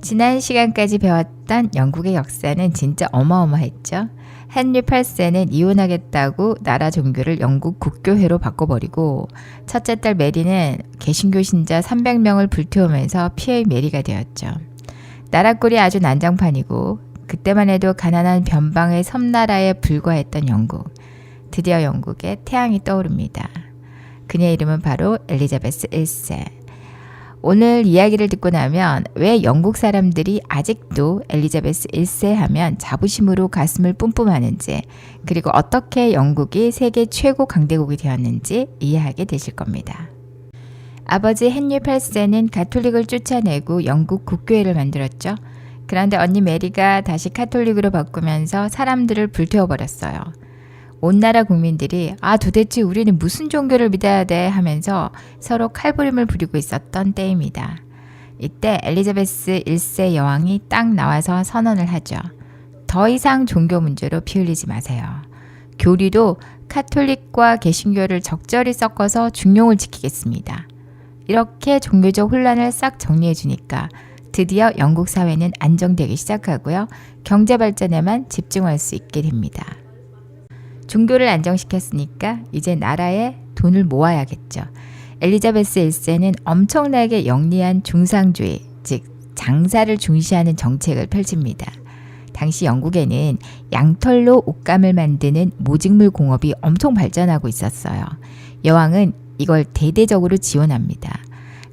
지난 시간까지 배웠던 영국의 역사는 진짜 어마어마했죠. 헨리 8세는 이혼하겠다고 나라 종교를 영국 국교회로 바꿔버리고 첫째 딸 메리는 개신교 신자 300명을 불태우면서 피해의 메리가 되었죠. 나라 꼴이 아주 난장판이고 그때만 해도 가난한 변방의 섬나라에 불과했던 영국. 드디어 영국에 태양이 떠오릅니다. 그녀의 이름은 바로 엘리자베스 1세. 오늘 이야기를 듣고 나면 왜 영국 사람들이 아직도 엘리자베스 1세 하면 자부심으로 가슴을 뿜뿜하는지, 그리고 어떻게 영국이 세계 최고 강대국이 되었는지 이해하게 되실 겁니다. 아버지 헨리 8세는 가톨릭을 쫓아내고 영국 국교회를 만들었죠. 그런데 언니 메리가 다시 카톨릭으로 바꾸면서 사람들을 불태워버렸어요. 온 나라 국민들이 도대체 우리는 무슨 종교를 믿어야 돼 하면서 서로 칼부림을 부리고 있었던 때입니다. 이때 엘리자베스 1세 여왕이 딱 나와서 선언을 하죠. 더 이상 종교 문제로 피 흘리지 마세요. 교리도 카톨릭과 개신교를 적절히 섞어서 중용을 지키겠습니다. 이렇게 종교적 혼란을 싹 정리해 주니까 드디어 영국 사회는 안정되기 시작하고요. 경제 발전에만 집중할 수 있게 됩니다. 종교를 안정시켰으니까 이제 나라에 돈을 모아야겠죠. 엘리자베스 1세는 엄청나게 영리한 중상주의, 즉 장사를 중시하는 정책을 펼칩니다. 당시 영국에는 양털로 옷감을 만드는 모직물 공업이 엄청 발전하고 있었어요. 여왕은 이걸 대대적으로 지원합니다.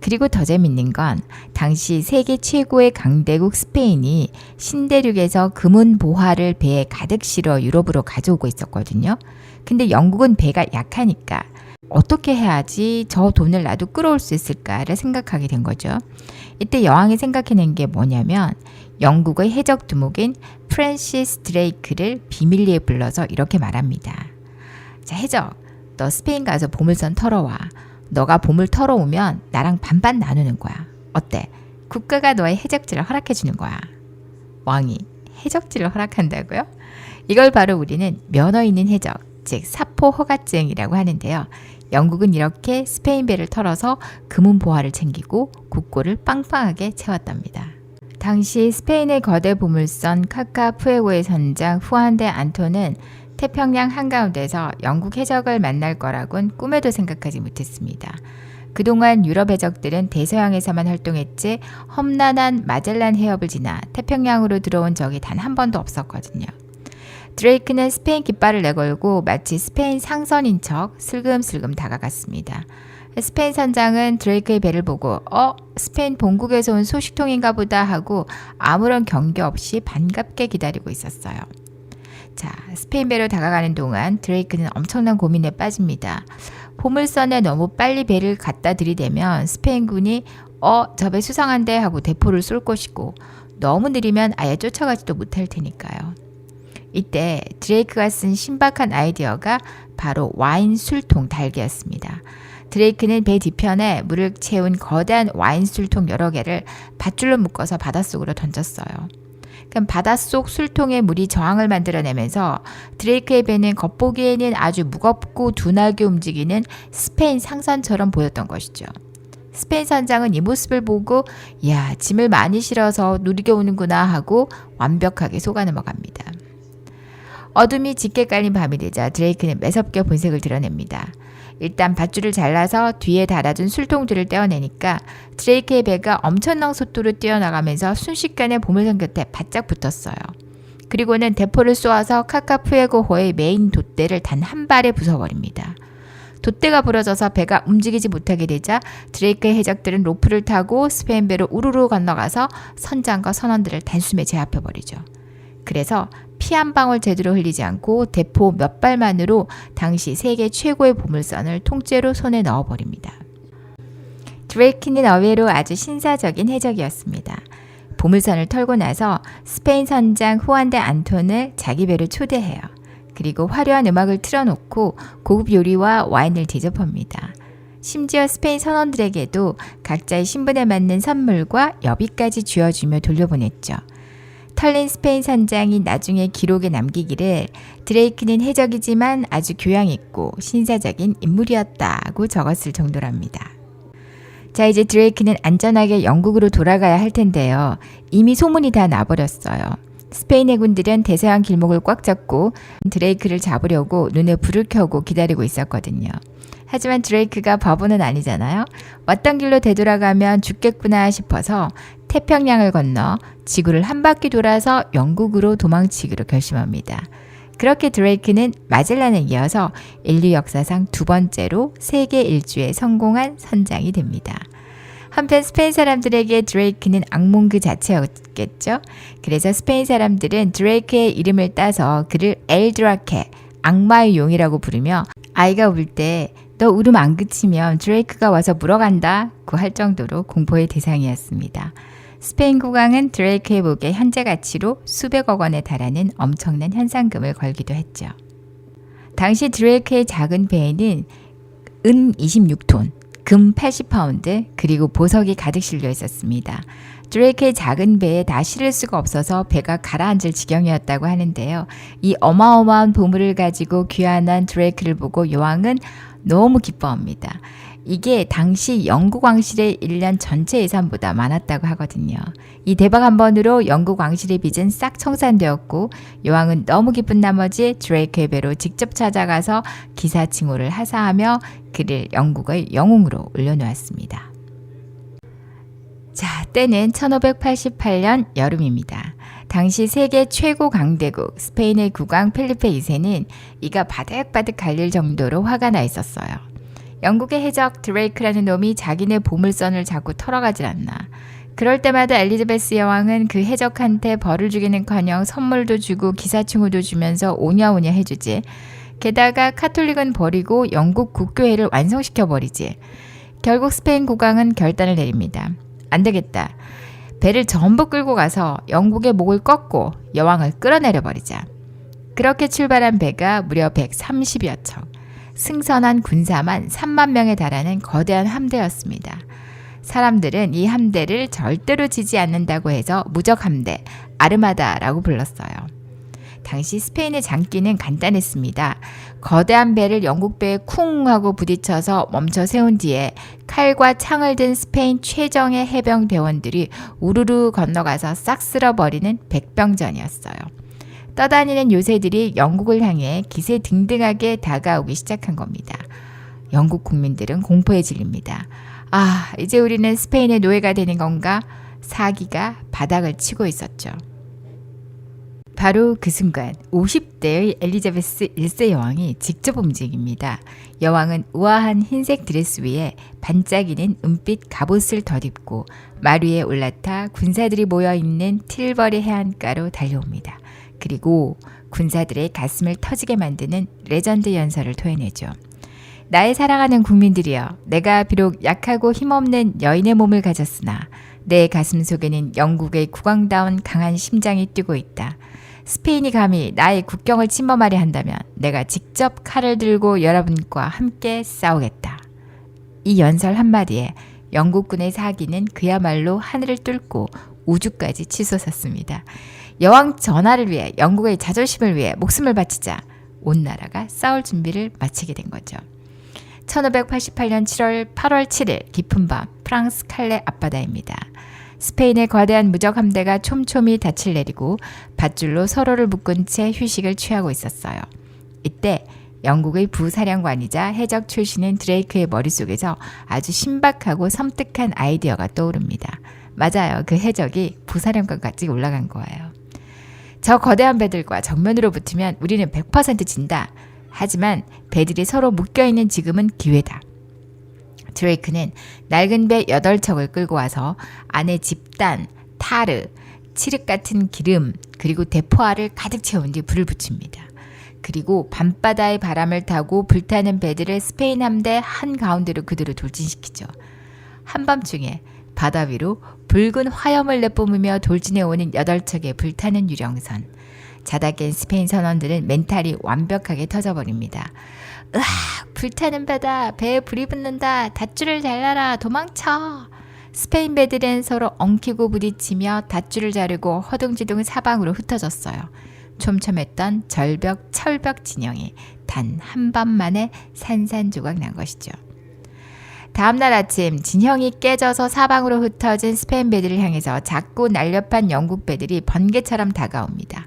그리고 더 재밌는 건 당시 세계 최고의 강대국 스페인이 신대륙에서 금은 보화를 배에 가득 실어 유럽으로 가져오고 있었거든요. 근데 영국은 배가 약하니까 어떻게 해야지 저 돈을 나도 끌어올 수 있을까를 생각하게 된 거죠. 이때 여왕이 생각해낸 게 뭐냐면 영국의 해적 두목인 프랜시스 드레이크를 비밀리에 불러서 이렇게 말합니다. 자, 해적, 너 스페인 가서 보물선 털어와. 너가 보물 털어오면 나랑 반반 나누는 거야. 어때? 국가가 너의 해적지를 허락해 주는 거야. 왕이 해적지를 허락한다고요? 이걸 바로 우리는 면허 있는 해적, 즉 사포 허가증이라고 하는데요. 영국은 이렇게 스페인 배를 털어서 금은 보화를 챙기고 국고를 빵빵하게 채웠답니다. 당시 스페인의 거대 보물선 카카푸에고의 선장 후안 데 안토는 태평양 한가운데서 영국 해적을 만날 거라곤 꿈에도 생각하지 못했습니다. 그동안 유럽 해적들은 대서양에서만 활동했지 험난한 마젤란 해협을 지나 태평양으로 들어온 적이 단 한 번도 없었거든요. 드레이크는 스페인 깃발을 내걸고 마치 스페인 상선인 척 슬금슬금 다가갔습니다. 스페인 선장은 드레이크의 배를 보고 스페인 본국에서 온 소식통인가 보다 하고 아무런 경계 없이 반갑게 기다리고 있었어요. 자, 스페인 배로 다가가는 동안 드레이크는 엄청난 고민에 빠집니다. 보물선에 너무 빨리 배를 갖다 들이대면 스페인군이 저 배 수상한데 하고 대포를 쏠 것이고 너무 느리면 아예 쫓아가지도 못할 테니까요. 이때 드레이크가 쓴 신박한 아이디어가 바로 와인 술통 달기였습니다. 드레이크는 배 뒤편에 물을 채운 거대한 와인 술통 여러 개를 밧줄로 묶어서 바닷속으로 던졌어요. 그럼 바닷속 술통에 물이 저항을 만들어내면서 드레이크의 배는 겉보기에는 아주 무겁고 둔하게 움직이는 스페인 상선처럼 보였던 것이죠. 스페인 선장은 이 모습을 보고 야, 짐을 많이 실어서 누리게 오는구나 하고 완벽하게 속아 넘어갑니다. 어둠이 짙게 깔린 밤이 되자 드레이크는 매섭게 본색을 드러냅니다. 일단 밧줄을 잘라서 뒤에 달아둔 술통들을 떼어내니까 드레이크의 배가 엄청난 속도로 뛰어나가면서 순식간에 보물선 곁에 바짝 붙었어요. 그리고는 대포를 쏘아서 카카푸에고호의 메인 돛대를 단 한 발에 부숴버립니다. 돛대가 부러져서 배가 움직이지 못하게 되자 드레이크의 해적들은 로프를 타고 스페인 배로 우르르 건너가서 선장과 선원들을 단숨에 제압해버리죠. 그래서 피 한 방울 제대로 흘리지 않고 대포 몇 발만으로 당시 세계 최고의 보물선을 통째로 손에 넣어버립니다. 드레이크는 의외로 아주 신사적인 해적이었습니다. 보물선을 털고 나서 스페인 선장 후안 데 안톤을 자기 배로 초대해요. 그리고 화려한 음악을 틀어놓고 고급 요리와 와인을 대접합니다. 심지어 스페인 선원들에게도 각자의 신분에 맞는 선물과 여비까지 쥐어주며 돌려보냈죠. 털린 스페인 선장이 나중에 기록에 남기기를 드레이크는 해적이지만 아주 교양 있고 신사적인 인물이었다고 적었을 정도랍니다. 자, 이제 드레이크는 안전하게 영국으로 돌아가야 할 텐데요. 이미 소문이 다 나버렸어요. 스페인 해군들은 대서양 길목을 꽉 잡고 드레이크를 잡으려고 눈에 불을 켜고 기다리고 있었거든요. 하지만 드레이크가 바보는 아니잖아요. 왔던 길로 되돌아가면 죽겠구나 싶어서 태평양을 건너 지구를 한 바퀴 돌아서 영국으로 도망치기로 결심합니다. 그렇게 드레이크는 마젤란에 이어서 인류 역사상 두 번째로 세계 일주에 성공한 선장이 됩니다. 한편 스페인 사람들에게 드레이크는 악몽 그 자체였겠죠. 그래서 스페인 사람들은 드레이크의 이름을 따서 그를 엘드라케, 악마의 용이라고 부르며 아이가 울 때 너 울음 안 그치면 드레이크가 와서 물어간다 고 할 정도로 공포의 대상이었습니다. 스페인 국왕은 드레이크의 목에 현재 가치로 수백억 원에 달하는 엄청난 현상금을 걸기도 했죠. 당시 드레이크의 작은 배에는 은 26톤, 금 80파운드, 그리고 보석이 가득 실려 있었습니다. 드레이크의 작은 배에 다 실을 수가 없어서 배가 가라앉을 지경이었다고 하는데요. 이 어마어마한 보물을 가지고 귀환한 드레이크를 보고 여왕은 너무 기뻐합니다. 이게 당시 영국 왕실의 1년 전체 예산보다 많았다고 하거든요. 이 대박 한 번으로 영국 왕실의 빚은 싹 청산되었고 여왕은 너무 기쁜 나머지 드레이크의 배로 직접 찾아가서 기사칭호를 하사하며 그를 영국의 영웅으로 올려놓았습니다. 자, 때는 1588년 여름입니다. 당시 세계 최고 강대국 스페인의 국왕 펠리페 2세는 이가 바득바득 갈릴 정도로 화가 나 있었어요. 영국의 해적 드레이크라는 놈이 자기네 보물선을 자꾸 털어가질 않나. 그럴 때마다 엘리자베스 여왕은 그 해적한테 벌을 주기는커녕 선물도 주고 기사칭호도 주면서 오냐오냐 해주지. 게다가 카톨릭은 버리고 영국 국교회를 완성시켜버리지. 결국 스페인 국왕은 결단을 내립니다. 안 되겠다. 배를 전부 끌고 가서 영국의 목을 꺾고 여왕을 끌어내려버리자. 그렇게 출발한 배가 무려 130여 척. 승선한 군사만 3만 명에 달하는 거대한 함대였습니다. 사람들은 이 함대를 절대로 지지 않는다고 해서 무적함대, 아르마다라고 불렀어요. 당시 스페인의 장기는 간단했습니다. 거대한 배를 영국 배에 쿵 하고 부딪혀서 멈춰 세운 뒤에 칼과 창을 든 스페인 최정예 해병 대원들이 우르르 건너가서 싹 쓸어버리는 백병전이었어요. 떠다니는 요새들이 영국을 향해 기세등등하게 다가오기 시작한 겁니다. 영국 국민들은 공포에 질립니다. 아, 이제 우리는 스페인의 노예가 되는 건가? 사기가 바닥을 치고 있었죠. 바로 그 순간 50대의 엘리자베스 1세 여왕이 직접 움직입니다. 여왕은 우아한 흰색 드레스 위에 반짝이는 은빛 갑옷을 덧입고 말 위에 올라타 군사들이 모여있는 틸버리 해안가로 달려옵니다. 그리고 군사들의 가슴을 터지게 만드는 레전드 연설을 토해내죠. 나의 사랑하는 국민들이여, 내가 비록 약하고 힘없는 여인의 몸을 가졌으나 내 가슴 속에는 영국의 국왕다운 강한 심장이 뛰고 있다. 스페인이 감히 나의 국경을 침범하려 한다면 내가 직접 칼을 들고 여러분과 함께 싸우겠다. 이 연설 한마디에 영국군의 사기는 그야말로 하늘을 뚫고 우주까지 치솟았습니다. 여왕 전하를 위해, 영국의 자존심을 위해 목숨을 바치자 온 나라가 싸울 준비를 마치게 된 거죠. 1588년 8월 7일 깊은 밤 프랑스 칼레 앞바다입니다. 스페인의 거대한 무적 함대가 촘촘히 닻을 내리고 밧줄로 서로를 묶은 채 휴식을 취하고 있었어요. 이때 영국의 부사령관이자 해적 출신인 드레이크의 머릿속에서 아주 신박하고 섬뜩한 아이디어가 떠오릅니다. 맞아요. 그 해적이 부사령관까지 올라간 거예요. 저 거대한 배들과 정면으로 붙으면 우리는 100% 진다. 하지만 배들이 서로 묶여있는 지금은 기회다. 드레이크는 낡은 배 8척을 끌고 와서 안에 집단, 타르, 칠흑 같은 기름, 그리고 대포알을 가득 채운 뒤 불을 붙입니다. 그리고 밤바다의 바람을 타고 불타는 배들을 스페인 함대 한가운데로 그대로 돌진시키죠. 한밤중에 바다 위로 붉은 화염을 내뿜으며 돌진해 오는 8척의 불타는 유령선. 자다 깬 스페인 선원들은 멘탈이 완벽하게 터져버립니다. 으악! 불타는 배다. 배에 불이 붙는다. 닷줄을 잘라라. 도망쳐. 스페인 배들은 서로 엉키고 부딪히며 닷줄을 자르고 허둥지둥 사방으로 흩어졌어요. 촘촘했던 절벽, 철벽 진영이 단 한밤 만에 산산조각 난 것이죠. 다음날 아침 진형이 깨져서 사방으로 흩어진 스페인 배들을 향해서 작고 날렵한 영국 배들이 번개처럼 다가옵니다.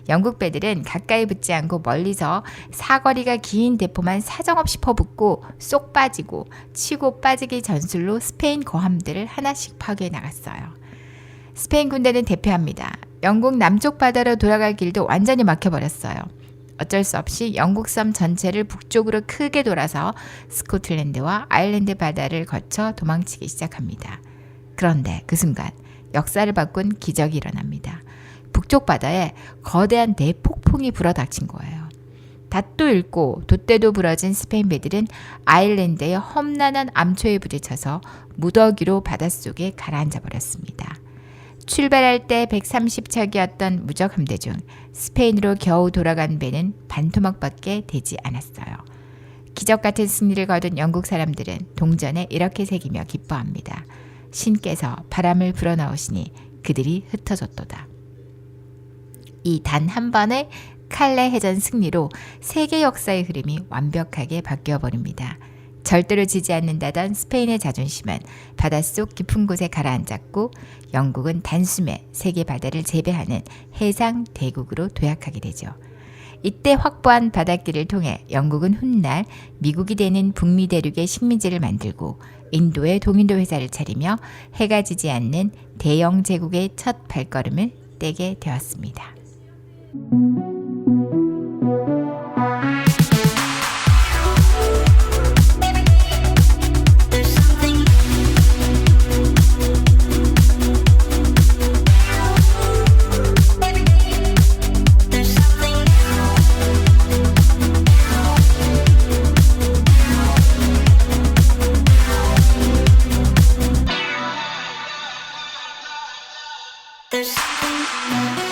영국 배들은 가까이 붙지 않고 멀리서 사거리가 긴 대포만 사정없이 퍼붓고 쏙 빠지고 치고 빠지기 전술로 스페인 거함들을 하나씩 파괴해 나갔어요. 스페인 군대는 대피합니다. 영국 남쪽 바다로 돌아갈 길도 완전히 막혀버렸어요. 어쩔 수 없이 영국 섬 전체를 북쪽으로 크게 돌아서 스코틀랜드와 아일랜드 바다를 거쳐 도망치기 시작합니다. 그런데 그 순간 역사를 바꾼 기적이 일어납니다. 북쪽 바다에 거대한 대폭풍이 불어닥친 거예요. 닷도 잃고 돛대도 부러진 스페인 배들은 아일랜드의 험난한 암초에 부딪혀서 무더기로 바닷속에 가라앉아 버렸습니다. 출발할 때 130척이었던 무적 함대 중 스페인으로 겨우 돌아간 배는 반토막밖에 되지 않았어요. 기적 같은 승리를 거둔 영국 사람들은 동전에 이렇게 새기며 기뻐합니다. 신께서 바람을 불어넣으시니 그들이 흩어졌도다. 이 단 한 번의 칼레 해전 승리로 세계 역사의 흐름이 완벽하게 바뀌어버립니다. 절대로 지지 않는다던 스페인의 자존심은 바닷속 깊은 곳에 가라앉았고 영국은 단숨에 세계 바다를 제배하는 해상 대국으로 도약하게 되죠. 이때 확보한 바닷길을 통해 영국은 훗날 미국이 되는 북미 대륙의 식민지를 만들고 인도에 동인도 회사를 차리며 해가 지지 않는 대영 제국의 첫 발걸음을 떼게 되었습니다. There's something